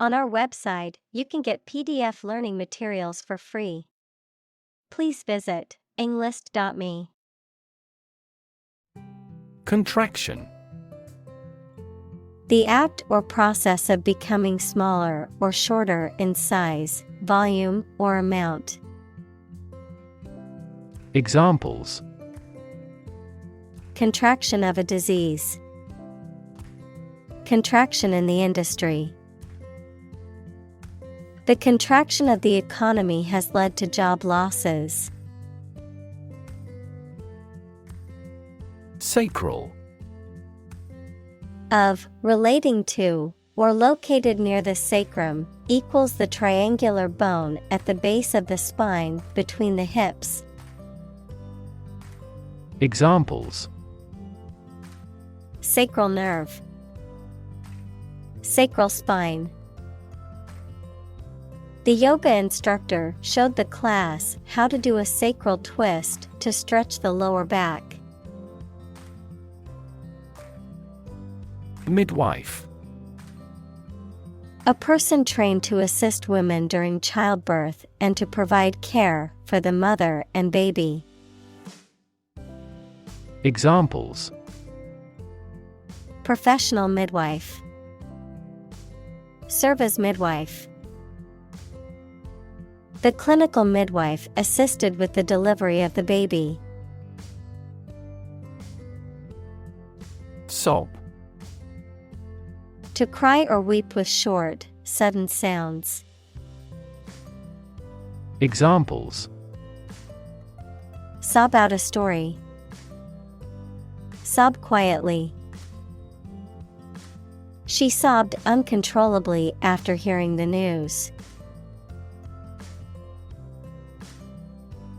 On our website, you can get PDF learning materials for free. Please visit englist.me. Contraction. The act or process of becoming smaller or shorter in size, volume, or amount. Examples: Contraction of a disease. Contraction in the industry. The contraction of the economy has led to job losses. Sacral. Of, relating to, or located near the sacrum, equals the triangular bone at the base of the spine between the hips. Examples: Sacral nerve. Sacral spine. The yoga instructor showed the class how to do a sacral twist to stretch the lower back. Midwife. A person trained to assist women during childbirth and to provide care for the mother and baby. Examples: Professional midwife. Serve as midwife. The clinical midwife assisted with the delivery of the baby. Sob. To cry or weep with short, sudden sounds. Examples: Sob out a story. Sob quietly. She sobbed uncontrollably after hearing the news.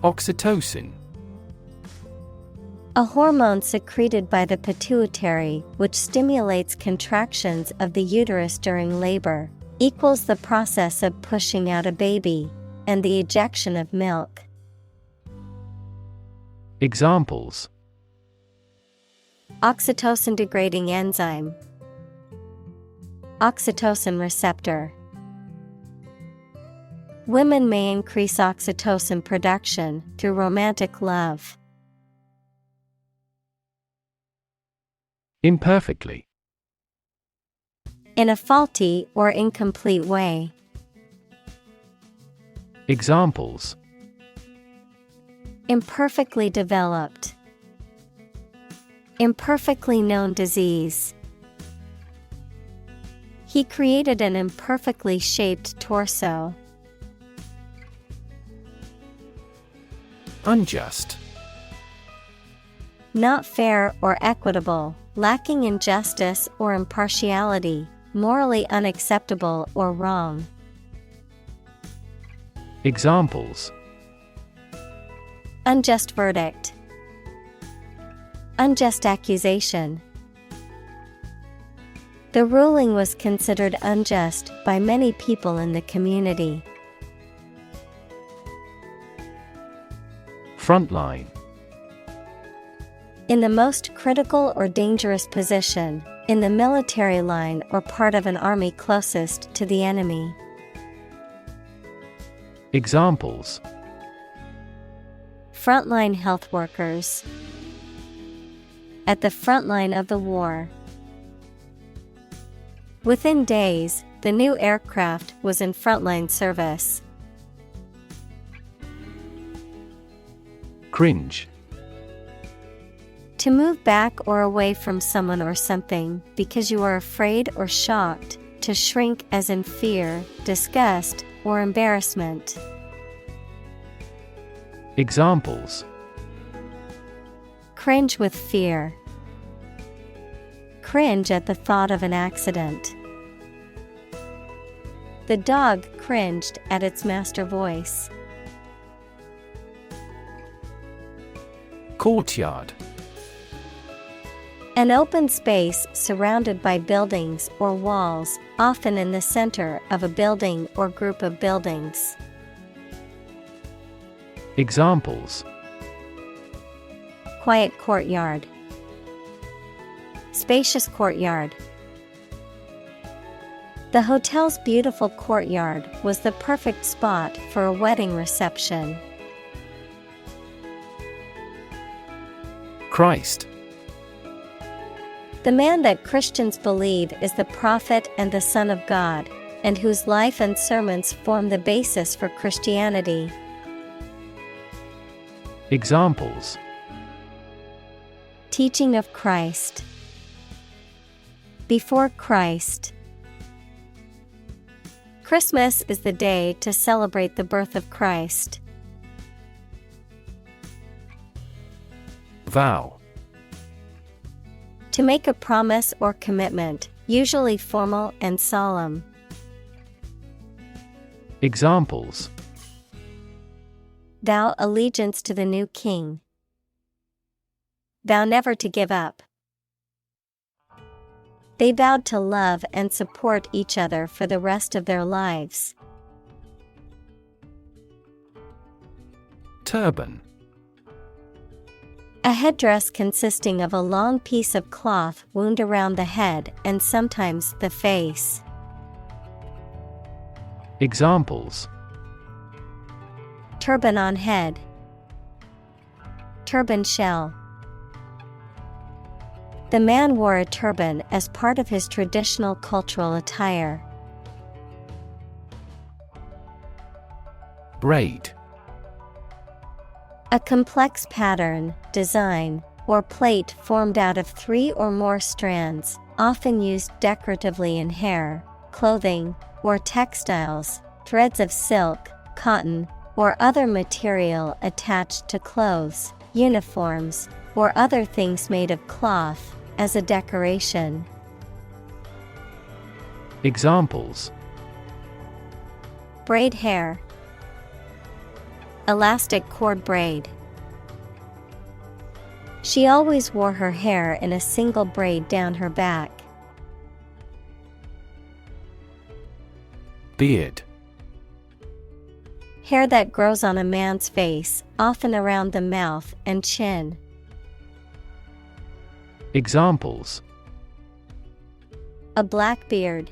Oxytocin. A hormone secreted by the pituitary which stimulates contractions of the uterus during labor, equals the process of pushing out a baby, and the ejection of milk. Examples: Oxytocin degrading enzyme. Oxytocin receptor. Women may increase oxytocin production through romantic love. Imperfectly. In a faulty or incomplete way. Examples: Imperfectly developed. Imperfectly known disease. He created an imperfectly shaped torso. Unjust. Not fair or equitable, lacking in justice or impartiality, morally unacceptable or wrong. Examples: Unjust verdict. Unjust accusation. The ruling was considered unjust by many people in the community. Frontline. In the most critical or dangerous position, in the military line or part of an army closest to the enemy. Examples: Frontline health workers. At the front line of the war. Within days, the new aircraft was in frontline service. Cringe. To move back or away from someone or something because you are afraid or shocked, to shrink as in fear, disgust, or embarrassment. Examples: Cringe with fear. Cringe at the thought of an accident. The dog cringed at its master's voice. Courtyard. An open space surrounded by buildings or walls, often in the center of a building or group of buildings. Examples: Quiet courtyard. Spacious courtyard. The hotel's beautiful courtyard was the perfect spot for a wedding reception. Christ. The man that Christians believe is the prophet and the Son of God, and whose life and sermons form the basis for Christianity. Examples: Teaching of Christ. Before Christ. Christmas is the day to celebrate the birth of Christ. Vow. To make a promise or commitment, usually formal and solemn. Examples: Vow allegiance to the new king. Vow never to give up. They vowed to love and support each other for the rest of their lives. Turban. A headdress consisting of a long piece of cloth wound around the head and sometimes the face. Examples: Turban on head. Turban shell. The man wore a turban as part of his traditional cultural attire. Braid. A complex pattern, design, or plait formed out of 3 or more strands, often used decoratively in hair, clothing, or textiles, threads of silk, cotton, or other material attached to clothes, uniforms, or other things made of cloth, as a decoration. Examples: Braid hair. Elastic cord braid. She always wore her hair in a single braid down her back. Beard. Hair that grows on a man's face, often around the mouth and chin. Examples: A black beard.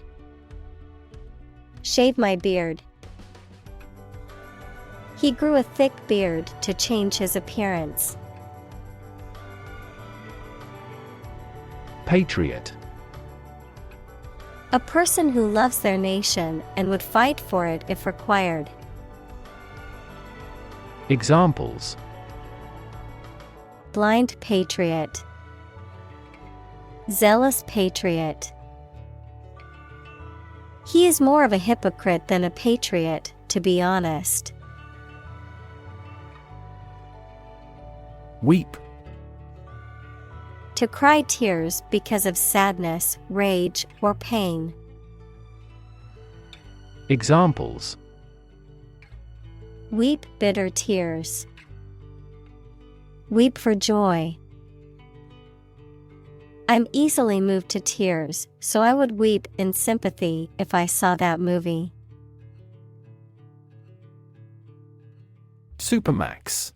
Shave my beard. He grew a thick beard to change his appearance. Patriot. A person who loves their nation and would fight for it if required. Examples: Blind patriot. Zealous patriot. He is more of a hypocrite than a patriot, to be honest. Weep. To cry tears because of sadness, rage, or pain. Examples: Weep bitter tears. Weep for joy. I'm easily moved to tears, so I would weep in sympathy if I saw that movie. Supermax.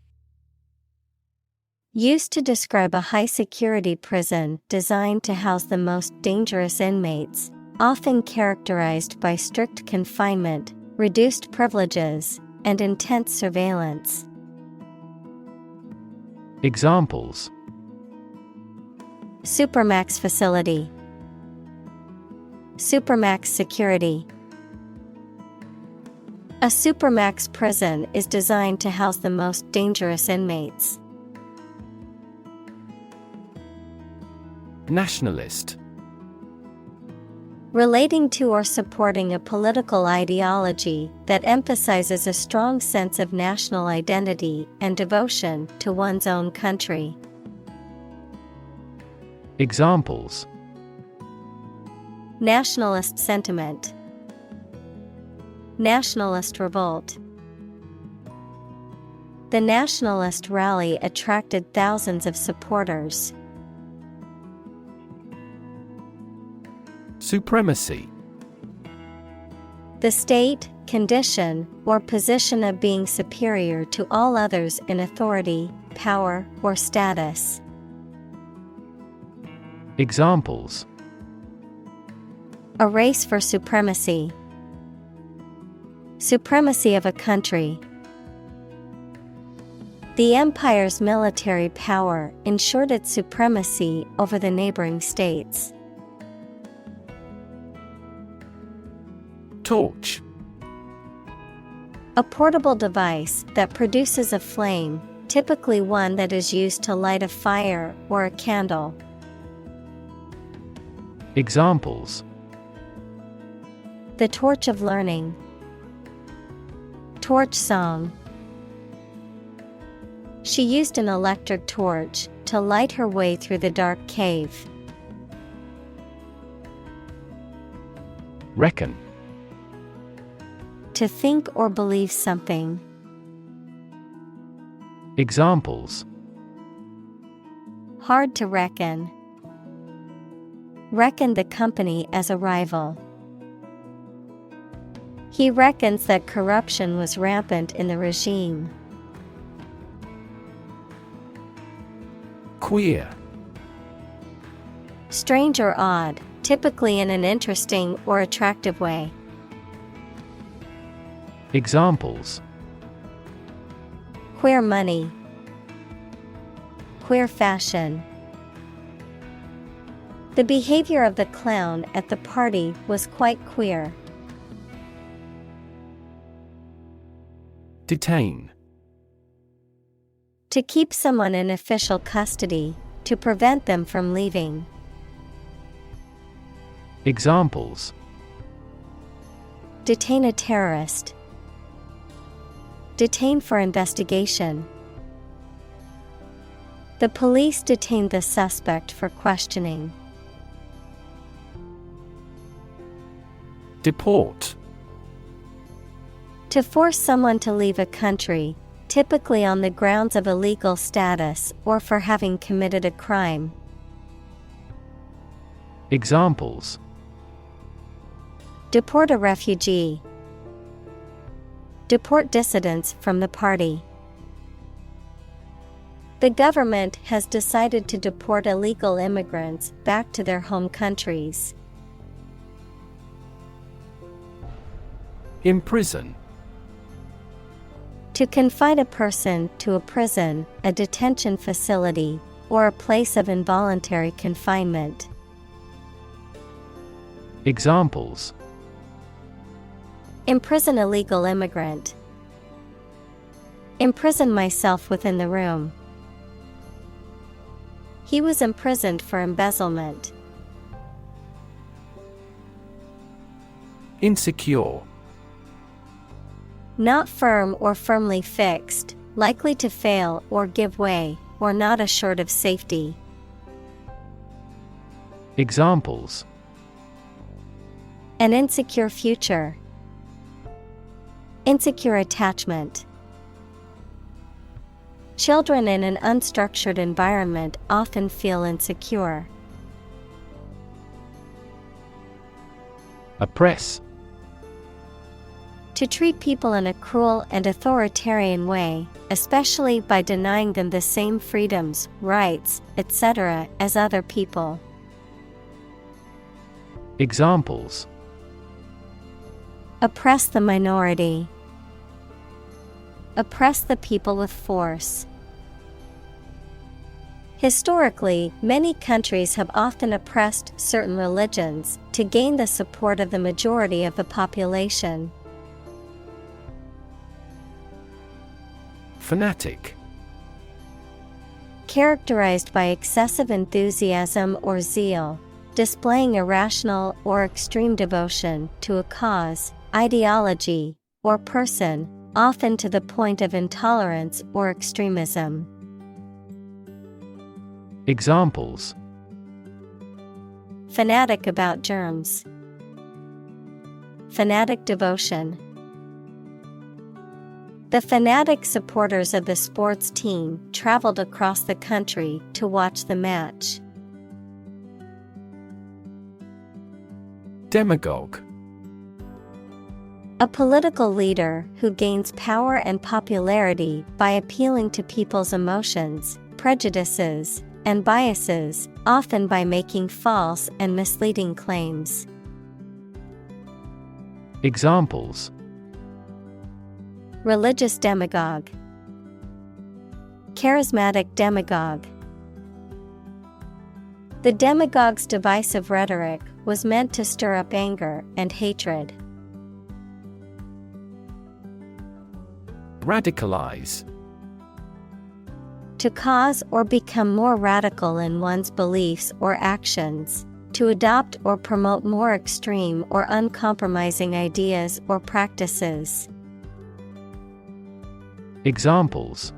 Used to describe a high-security prison designed to house the most dangerous inmates, often characterized by strict confinement, reduced privileges, and intense surveillance. Examples: Supermax facility. Supermax security. A supermax prison is designed to house the most dangerous inmates. Nationalist. Relating to or supporting a political ideology that emphasizes a strong sense of national identity and devotion to one's own country. Examples: Nationalist sentiment. Nationalist revolt. The nationalist rally attracted thousands of supporters. Supremacy. The state, condition, or position of being superior to all others in authority, power, or status. Examples: A race for supremacy. Supremacy of a country. The empire's military power ensured its supremacy over the neighboring states. Torch. A portable device that produces a flame, typically one that is used to light a fire or a candle. Examples: The torch of learning. Torch song. She used an electric torch to light her way through the dark cave. Reckon. To think or believe something. Examples: Hard to reckon. Reckon the company as a rival. He reckons that corruption was rampant in the regime. Queer. Strange or odd, typically in an interesting or attractive way. Examples: Queer money. Queer fashion. The behavior of the clown at the party was quite queer. Detain. To keep someone in official custody, to prevent them from leaving. Examples: Detain a terrorist. Detain for investigation. The police detained the suspect for questioning. Deport. To force someone to leave a country, typically on the grounds of illegal status or for having committed a crime. Examples: Deport a refugee. Deport dissidents from the party. The government has decided to deport illegal immigrants back to their home countries. Imprison. To confine a person to a prison, a detention facility, or a place of involuntary confinement. Examples: Imprison illegal immigrant. Imprison myself within the room. He was imprisoned for embezzlement. Insecure. Not firm or firmly fixed, likely to fail or give way, or not assured of safety. Examples: An insecure future. Insecure attachment. Children in an unstructured environment often feel insecure. Oppress. To treat people in a cruel and authoritarian way, especially by denying them the same freedoms, rights, etc. as other people. Examples: Oppress the minority. Oppress the people with force. Historically, many countries have often oppressed certain religions to gain the support of the majority of the population. Fanatic. Characterized by excessive enthusiasm or zeal, displaying irrational or extreme devotion to a cause, ideology, or person, often to the point of intolerance or extremism. Examples: Fanatic about germs. Fanatic devotion. The fanatic supporters of the sports team traveled across the country to watch the match. Demagogue. A political leader who gains power and popularity by appealing to people's emotions, prejudices, and biases, often by making false and misleading claims. Examples: religious demagogue, charismatic demagogue. The demagogue's divisive rhetoric was meant to stir up anger and hatred. Radicalize. To cause or become more radical in one's beliefs or actions, to adopt or promote more extreme or uncompromising ideas or practices. Examples: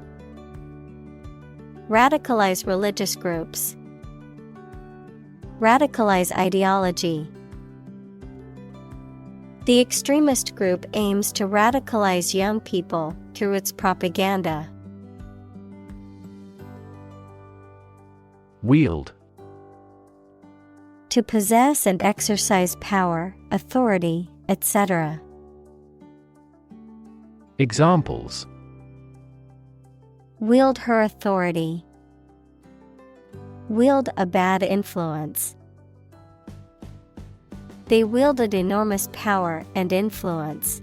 radicalize religious groups, radicalize ideology. The extremist group aims to radicalize young people through its propaganda. Wield. To possess and exercise power, authority, etc. Examples: wield her authority, wield a bad influence. They wielded enormous power and influence.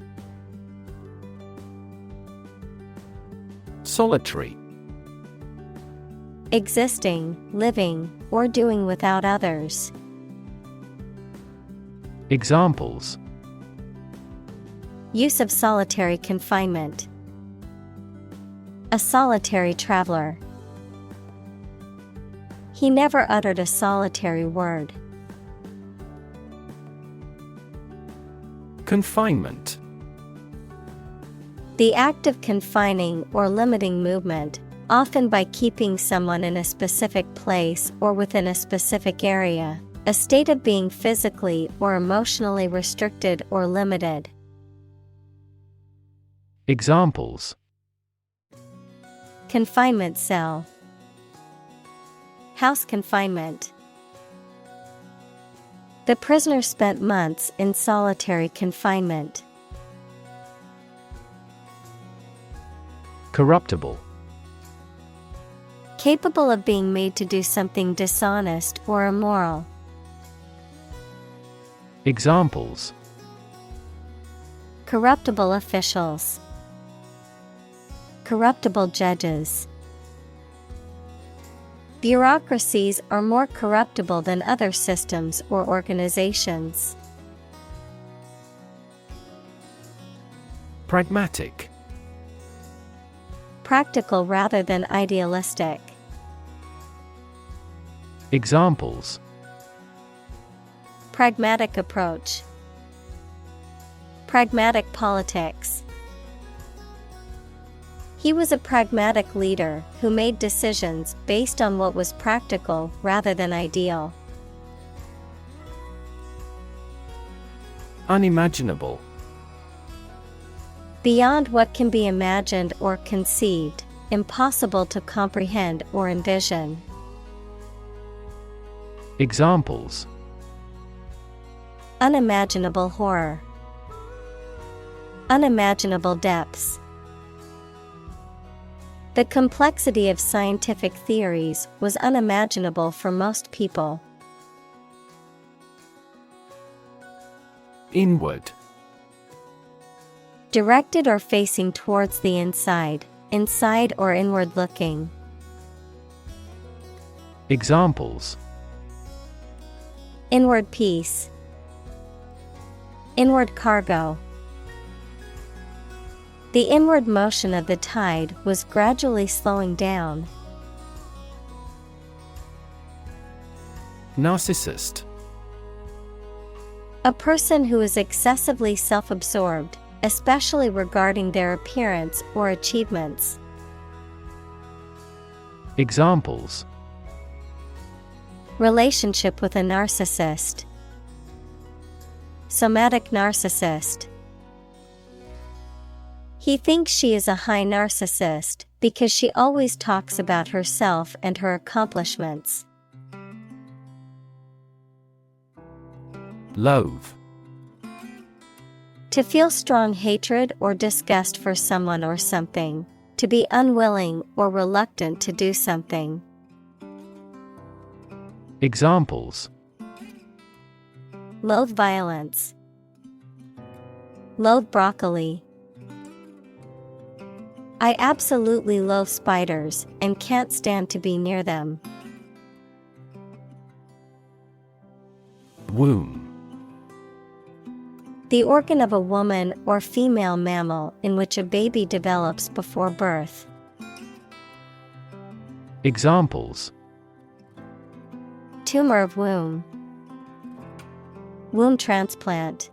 Solitary. Existing, living, or doing without others. Examples: use of solitary confinement, a solitary traveler. He never uttered a solitary word. Confinement. The act of confining or limiting movement, often by keeping someone in a specific place or within a specific area, a state of being physically or emotionally restricted or limited. Examples: confinement cell, house confinement. The prisoner spent months in solitary confinement. Corruptible. Capable of being made to do something dishonest or immoral. Examples: corruptible officials, corruptible judges. Bureaucracies are more corruptible than other systems or organizations. Pragmatic. Practical rather than idealistic. Examples: pragmatic approach, pragmatic politics. He was a pragmatic leader who made decisions based on what was practical rather than ideal. Unimaginable. Beyond what can be imagined or conceived, impossible to comprehend or envision. Examples: unimaginable horror, unimaginable depths. The complexity of scientific theories was unimaginable for most people. Inward. Directed or facing towards the inside, inside or inward looking. Examples: inward peace, inward cargo. The inward motion of the tide was gradually slowing down. Narcissist. A person who is excessively self-absorbed, especially regarding their appearance or achievements. Examples: relationship with a narcissist, somatic narcissist. He thinks she is a high narcissist because she always talks about herself and her accomplishments. Loathe. To feel strong hatred or disgust for someone or something. To be unwilling or reluctant to do something. Examples: loathe violence, Loathe broccoli. I absolutely loathe spiders and can't stand to be near them. Womb. The organ of a woman or female mammal in which a baby develops before birth. Examples: Tumor of womb. Womb transplant.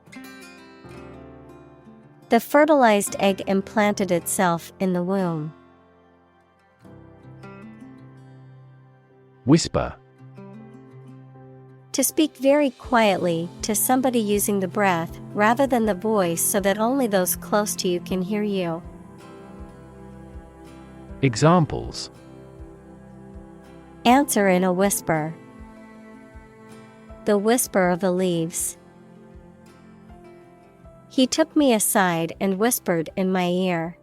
The fertilized egg implanted itself in the womb. Whisper. To speak very quietly to somebody using the breath rather than the voice so that only those close to you can hear you. Examples: Answer in a whisper. The whisper of the leaves. He took me aside and whispered in my ear.